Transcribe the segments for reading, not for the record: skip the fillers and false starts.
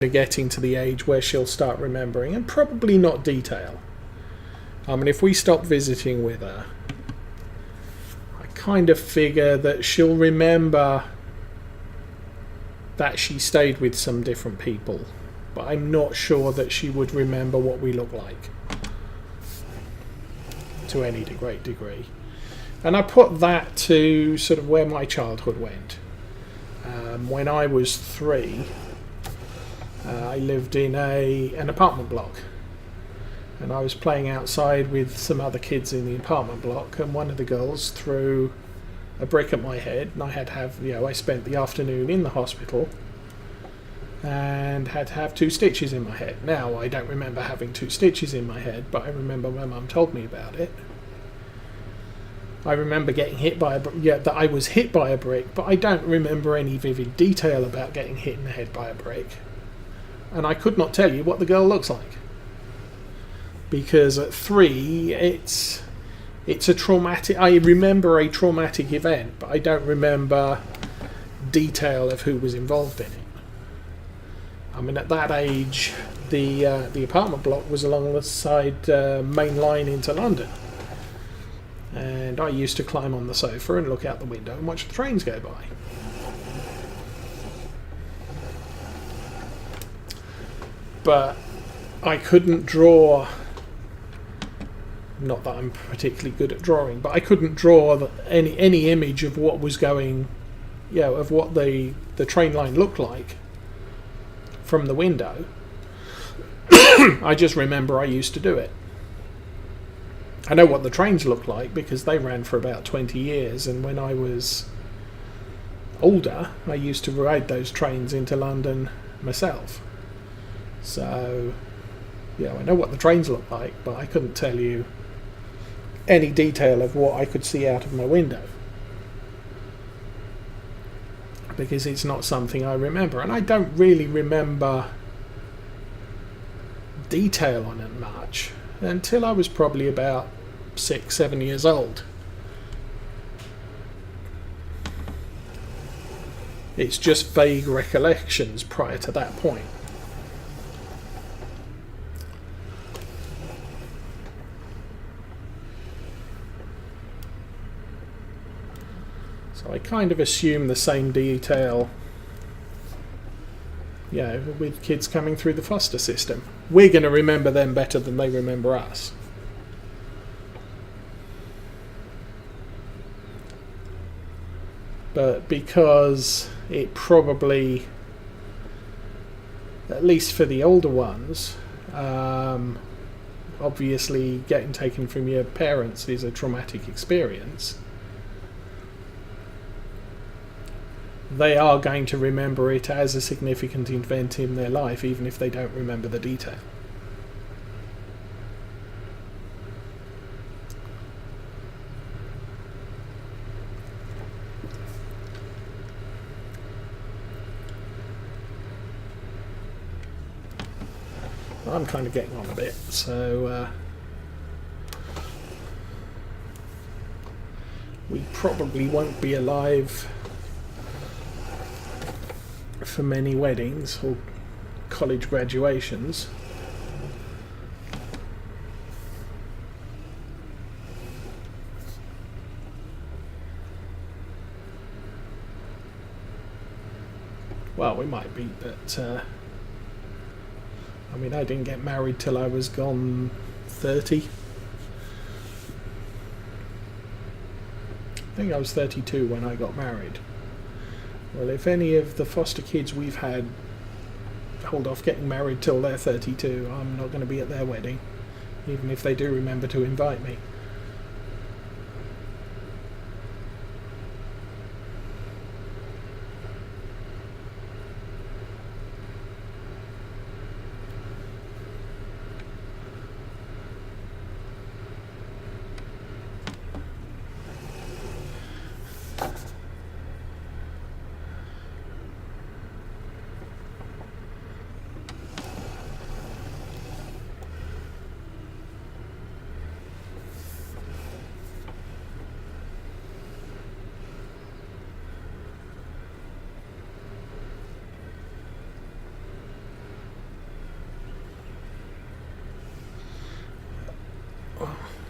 getting to the age where she'll start remembering, and probably not detail. I mean, if we stop visiting with her, I kind of figure that she'll remember that she stayed with some different people, but I'm not sure that she would remember what we look like to any great degree. And I put that to sort of where my childhood went. When I was 3, I lived in an apartment block, and I was playing outside with some other kids in the apartment block, and one of the girls threw a brick at my head, and I had to have, I spent the afternoon in the hospital and had to have 2 stitches in my head. Now, I don't remember having 2 stitches in my head, but I remember my mum told me about it. I remember getting hit by that I was hit by a brick, but I don't remember any vivid detail about getting hit in the head by a brick. And I could not tell you what the girl looks like, because at 3 it's a traumatic. I remember a traumatic event, but I don't remember detail of who was involved in it. I mean, at that age, the apartment block was along the side main line into London, and I used to climb on the sofa and look out the window and watch the trains go by. But I couldn't draw, not that I'm particularly good at drawing, but I couldn't draw any image of what was going, of what the train line looked like from the window. I just remember I used to do it. I know what the trains look like because they ran for about 20 years, and when I was older, I used to ride those trains into London myself. So, I know what the trains look like, but I couldn't tell you any detail of what I could see out of my window, because it's not something I remember, and I don't really remember detail on it much until I was probably about 6-7 years old. It's just vague recollections prior to that point. So I kind of assume the same detail, with kids coming through the foster system. We're going to remember them better than they remember us. But because it probably, at least for the older ones, obviously getting taken from your parents is a traumatic experience, they are going to remember it as a significant event in their life, even if they don't remember the detail. I'm kind of getting on a bit, so we probably won't be alive for many weddings or college graduations. Well, we might be, but I didn't get married till I was gone 30. I think I was 32 when I got married. Well, if any of the foster kids we've had hold off getting married till they're 32, I'm not going to be at their wedding, even if they do remember to invite me.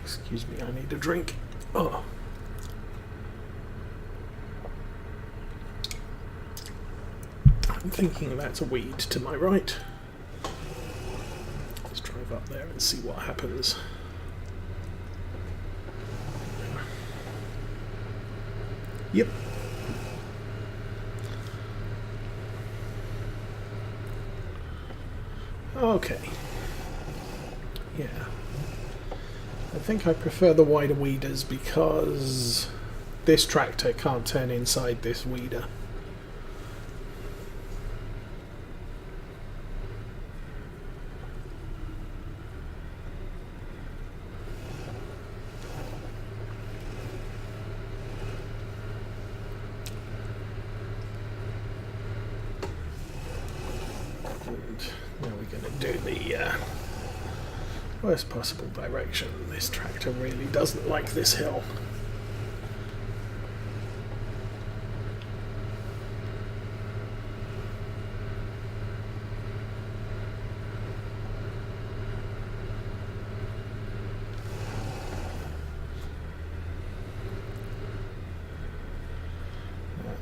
Excuse me, I need a drink. Oh. I'm thinking that's a weed to my right. Let's drive up there and see what happens. Yep. Okay. Yeah. I think I prefer the wider weeders because this tractor can't turn inside this weeder. Now we're going to do the worst possible direction. This tractor really doesn't like this hill.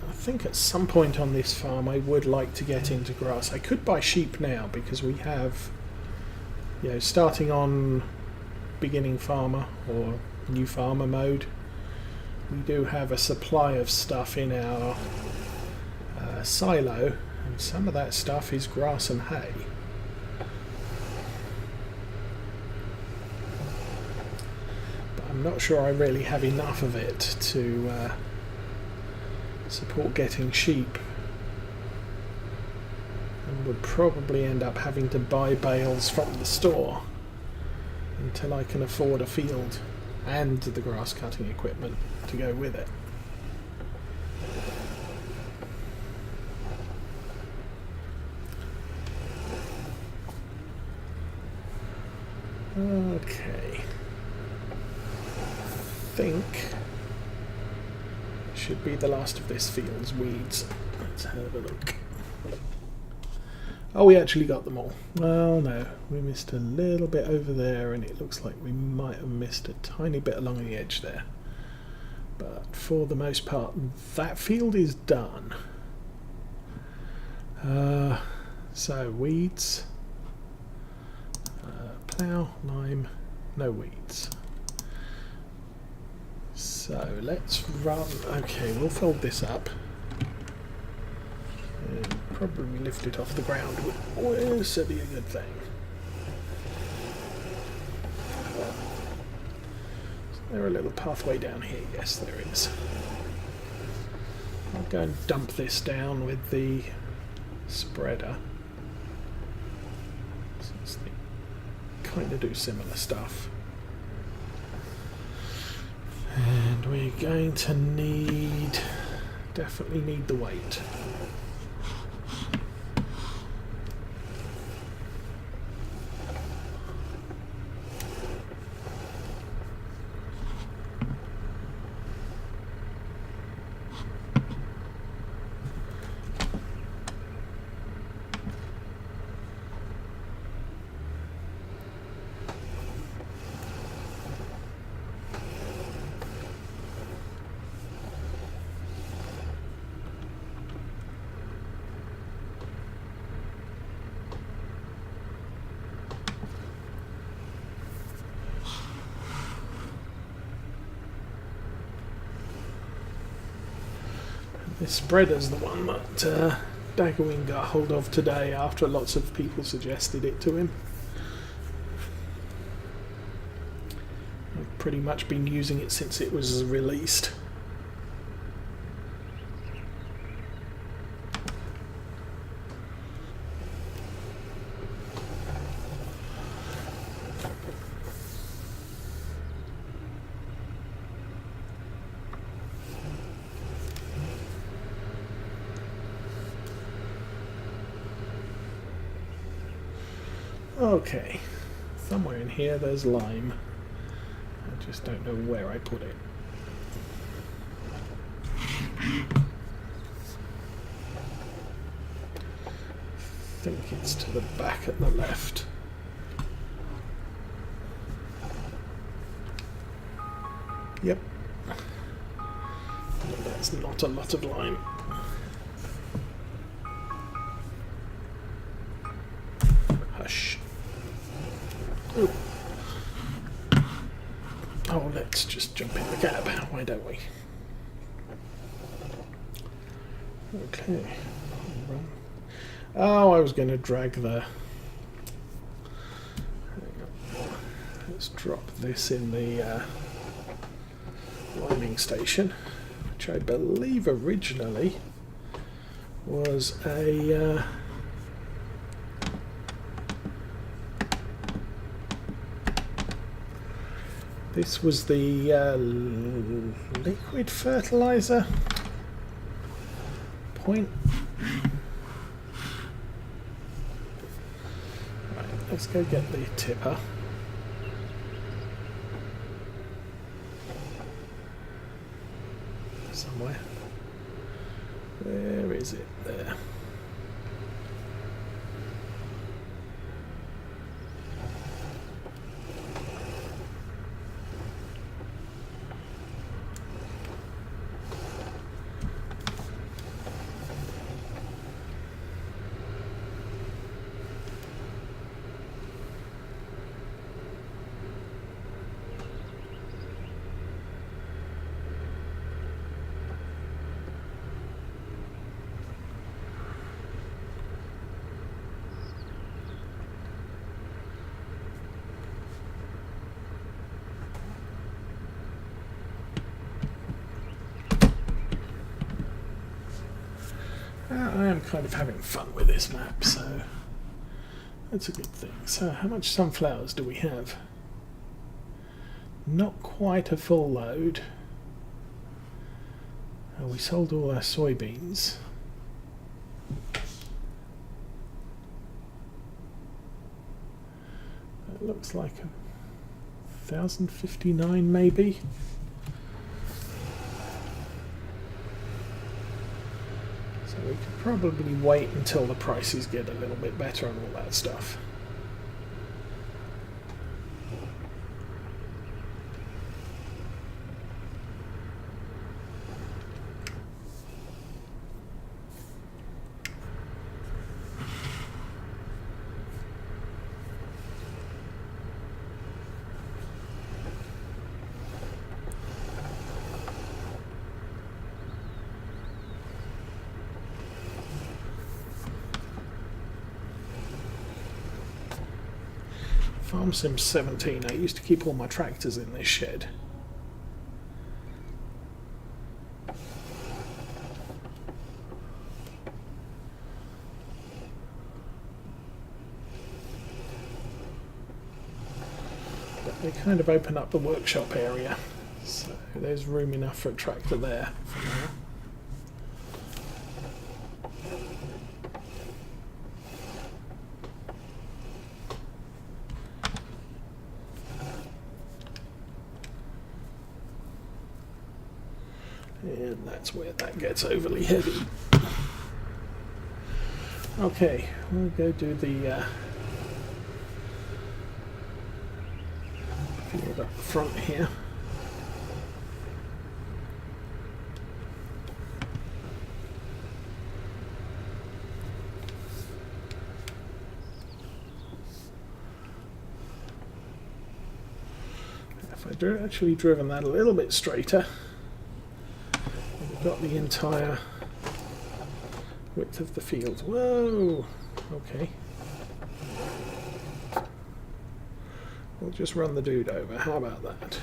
I think at some point on this farm I would like to get into grass. I could buy sheep now because we have, you know, starting on beginning farmer or new farmer mode, we do have a supply of stuff in our silo, and some of that stuff is grass and hay. But I'm not sure I really have enough of it to support getting sheep, and would probably end up having to buy bales from the store until I can afford a field and the grass cutting equipment to go with it. Okay, I think should be the last of this field's weeds. Let's have a look. Oh, we actually got them all. Well, no, we missed a little bit over there, and it looks like we might have missed a tiny bit along the edge there. But for the most part, that field is done. So weeds, plough, lime, no weeds. So let's run. Okay, we'll fold this up and probably lift it off the ground, which will also be a good thing. Is there a little pathway down here? Yes, there is. I'll go and dump this down with the spreader, since they kind of do similar stuff. And we're going to definitely need the weight. This spreader's the one that Daggerwing got hold of today after lots of people suggested it to him. I've pretty much been using it since it was released. Okay, somewhere in here there's lime. I just don't know where I put it. I think it's to the back at the left. Yep. That's not a lot of lime. Hush. Ooh. Oh, let's just jump in the gap, why don't we? Okay. Oh, I was going to drag the... Let's drop this in the liming station, which I believe originally was a... this was the liquid fertilizer point. Right, let's go get the tipper. Somewhere. Where is it? There. I am kind of having fun with this map, so that's a good thing. So how much sunflowers do we have? Not quite a full load. Oh, we sold all our soybeans. That looks like 1,059 maybe. We could probably wait until the prices get a little bit better and all that stuff. Farm Sim 17, I used to keep all my tractors in this shed. But they kind of open up the workshop area, so there's room enough for a tractor there for now. And that's where that gets overly heavy. Okay, we'll go do the field up front here. If I'd actually driven that a little bit straighter, got the entire width of the field. Whoa! Okay. We'll just run the dude over. How about that?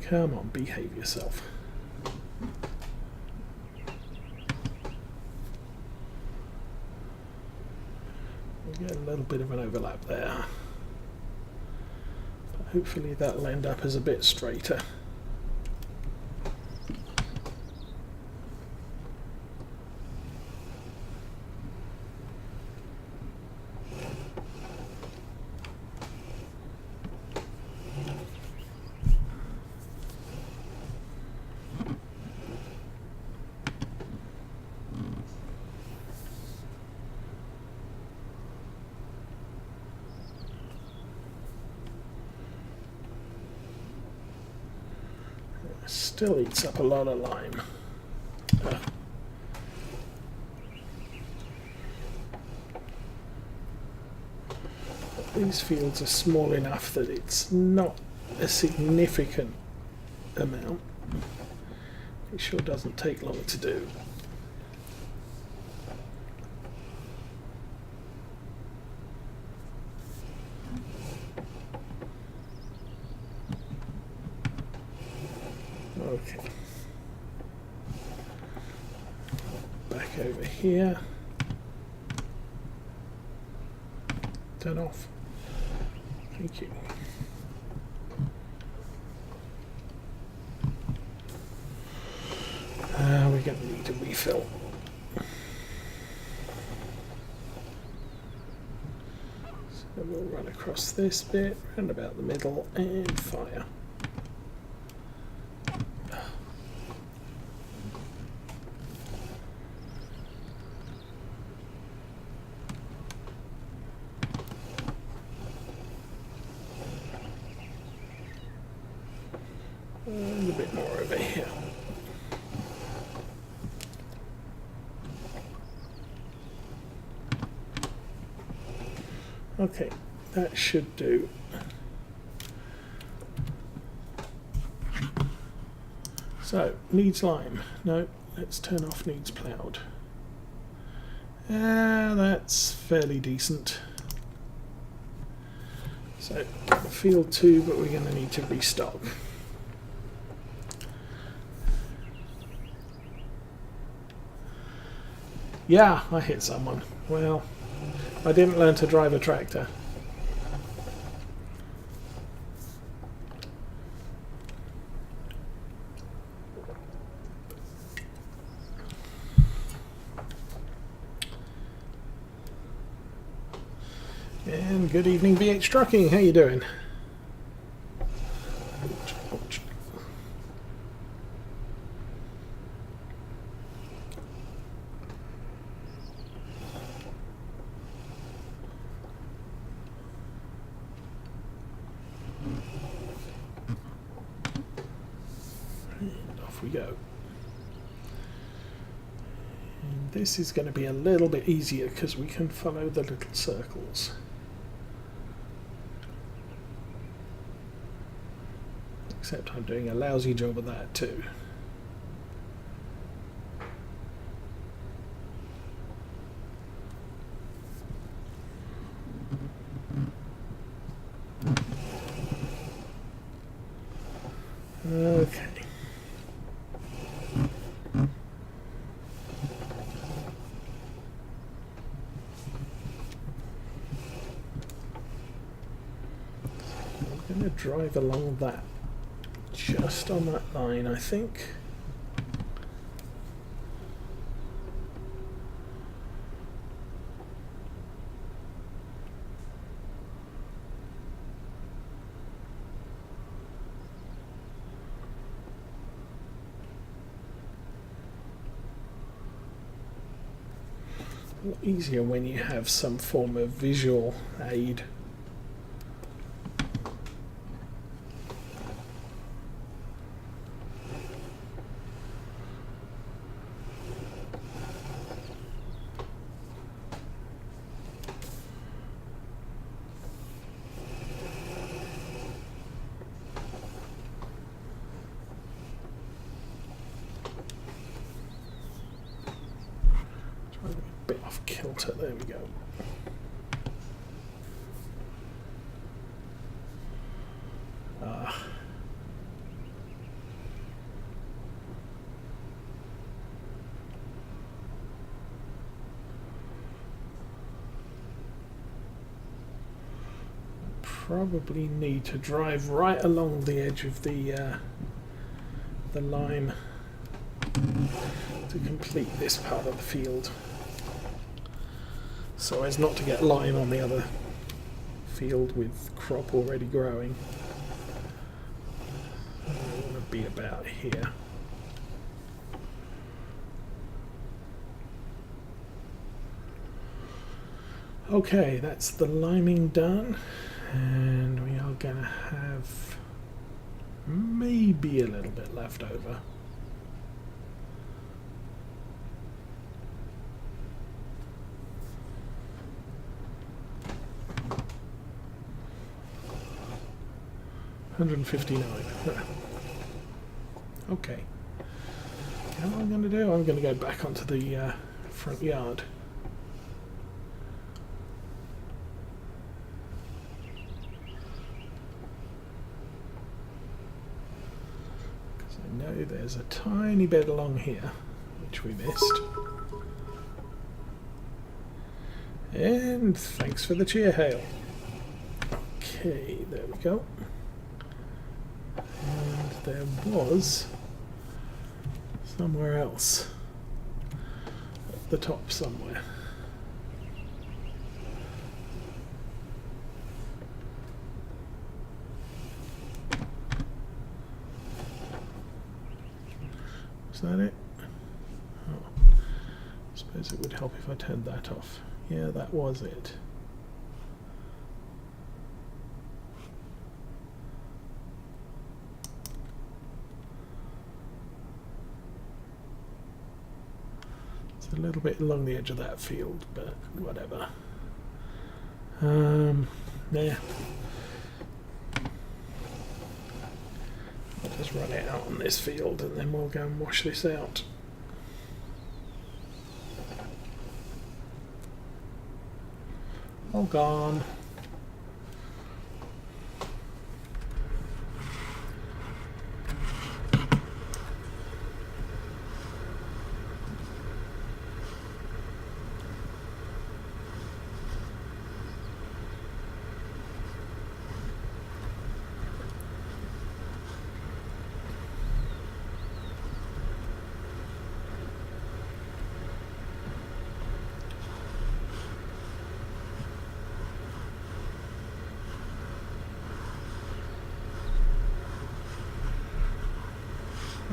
Come on, behave yourself. Get a little bit of an overlap there, but hopefully that'll end up as a bit straighter. Still eats up a lot of lime. Ugh. These fields are small enough that it's not a significant amount. It sure doesn't take long to do. Okay. Back over here. Turn off. Thank you. We're going to need a refill. So we'll run across this bit, round about the middle, and fire. And a bit more over here. Okay, that should do. So, needs lime. No, let's turn off needs ploughed. That's fairly decent. So, field 2, but we're going to need to restock. Yeah, I hit someone. Well, I didn't learn to drive a tractor. And good evening, VH Trucking. How you doing? Ouch. And off we go. And this is going to be a little bit easier because we can follow the little circles. Except I'm doing a lousy job of that too. Okay. I'm going to drive along that. Just on that line, I think. A lot easier when you have some form of visual aid. Bit off kilter, there we go. Probably need to drive right along the edge of the lime to complete this part of the field, so as not to get lime on the other field with crop already growing. I want to be about here. Okay, that's the liming done, and we are going to have maybe a little bit left over. $159. Okay. What am I going to do? I'm going to go back onto the front yard. Because I know there's a tiny bit along here, which we missed. And thanks for the cheer hail. Okay, there we go. And there was somewhere else at the top somewhere. Was that it? Oh, I suppose it would help if I turned that off. Yeah, that was it. A little bit along the edge of that field, but whatever. There. I'll just run it out on this field and then we'll go and wash this out. All gone.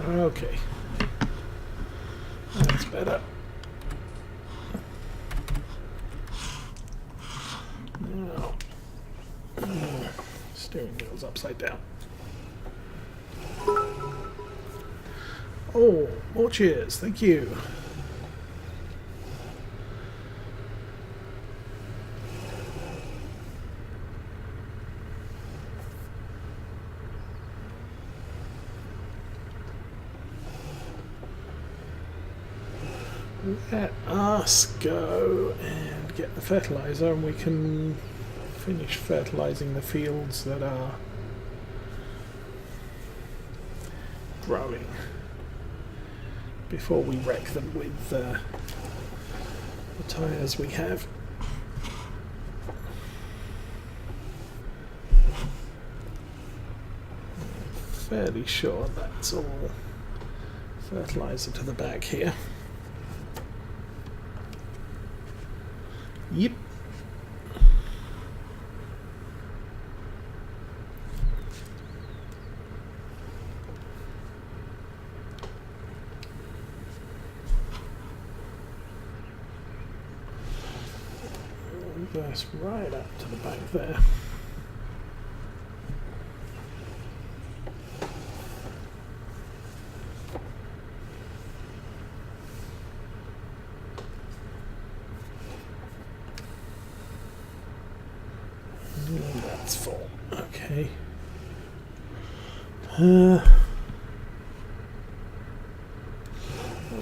Okay, that's better. Now, steering wheel's upside down. Oh, more cheers, thank you. Let us go and get the fertilizer and we can finish fertilizing the fields that are growing before we wreck them with the tyres we have. I'm fairly sure that's all fertilizer to the back here. Yep. That's right up to the back there. That's full. Okay.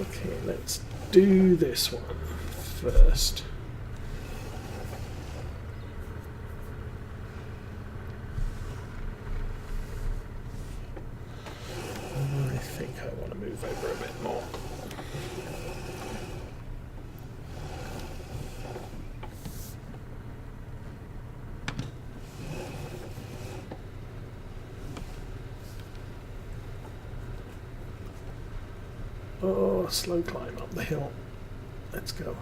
Okay, let's do this one first. I think I want to move over a bit more. Oh, slow climb up the hill. Let's go.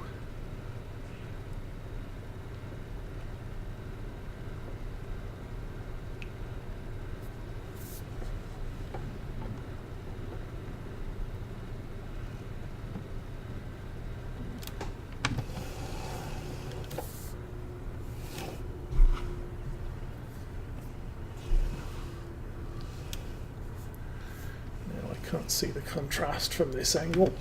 Can't see the contrast from this angle.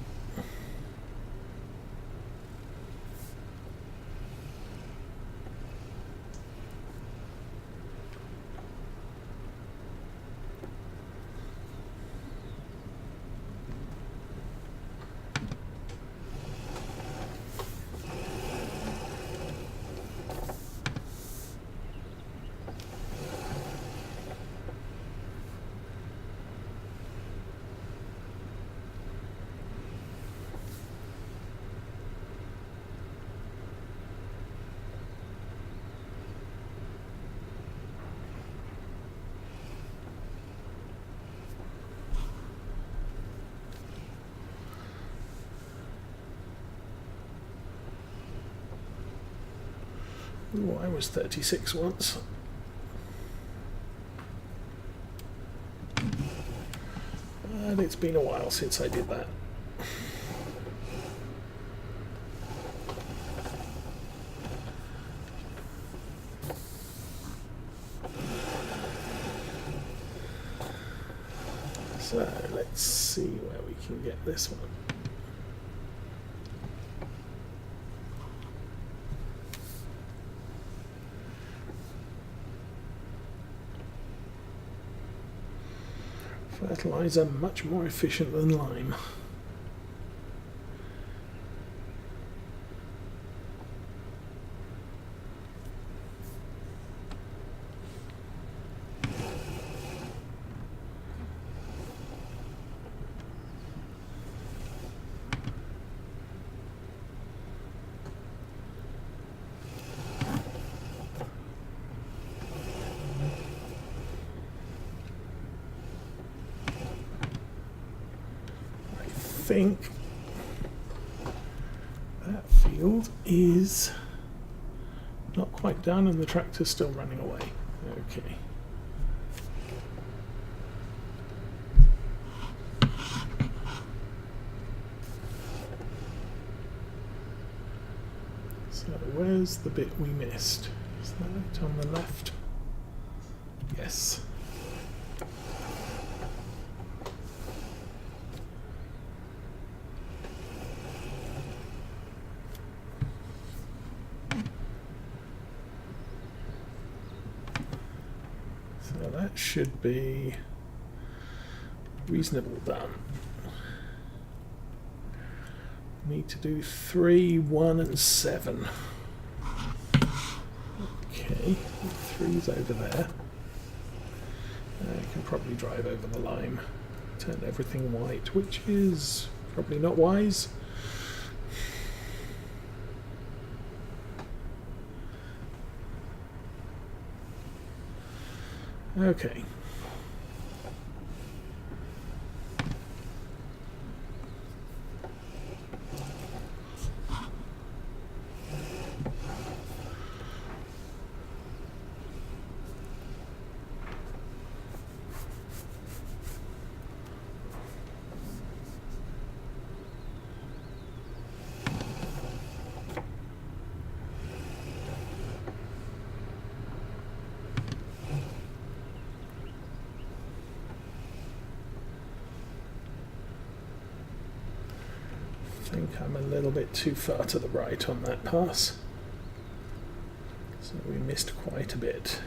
Ooh, I was 36 once. And it's been a while since I did that. So let's see where we can get this one. Fertilizer much more efficient than lime. I think that field is not quite done and the tractor's still running away. Okay. So where's the bit we missed? Is that on the left? Yes. So that should be reasonably done. Need to do 3, 1 and 7. Okay, 3's over there. I can probably drive over the lime, turn everything white, which is probably not wise. Okay. I think I'm a little bit too far to the right on that pass, so we missed quite a bit.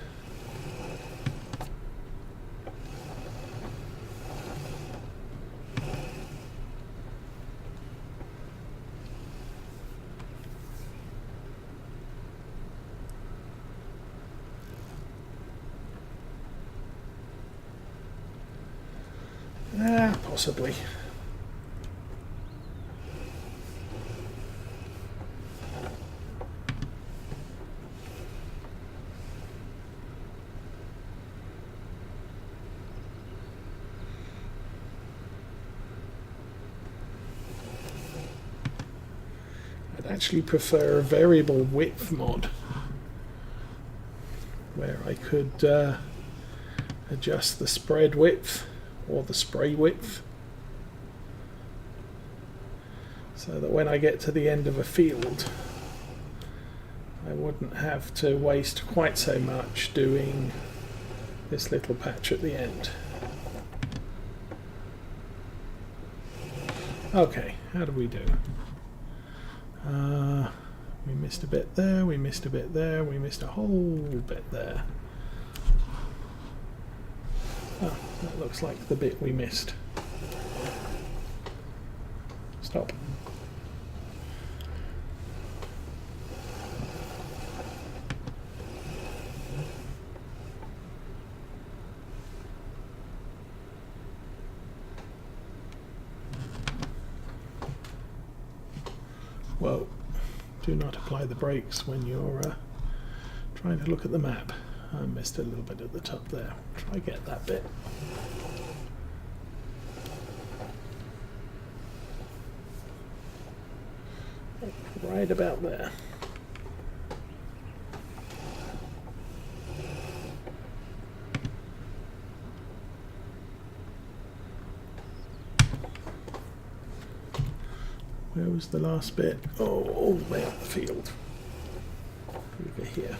Possibly. I'd actually prefer a variable width mod where I could adjust the spread width or the spray width, so that when I get to the end of a field I wouldn't have to waste quite so much doing this little patch at the end. Okay, how do we do? We missed a bit there, we missed a bit there, we missed a whole bit there. Oh, that looks like the bit we missed. Stop. Whoa. Do not apply the brakes when you're trying to look at the map. I missed a little bit at the top there. Try get that bit. Right about there. Where was the last bit? Oh, all the way up the field. Over here.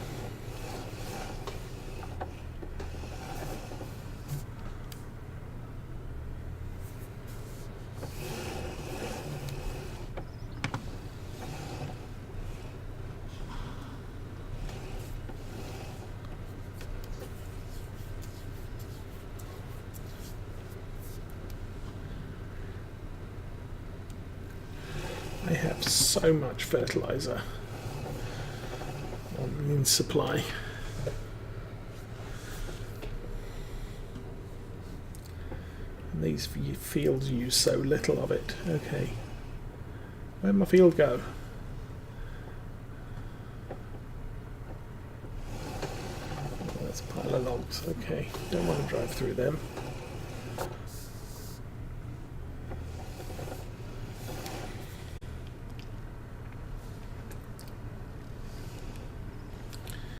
I have so much fertilizer in supply. And these fields use so little of it. Okay. Where'd my field go? Oh, that's a pile of logs. Okay. Don't want to drive through them.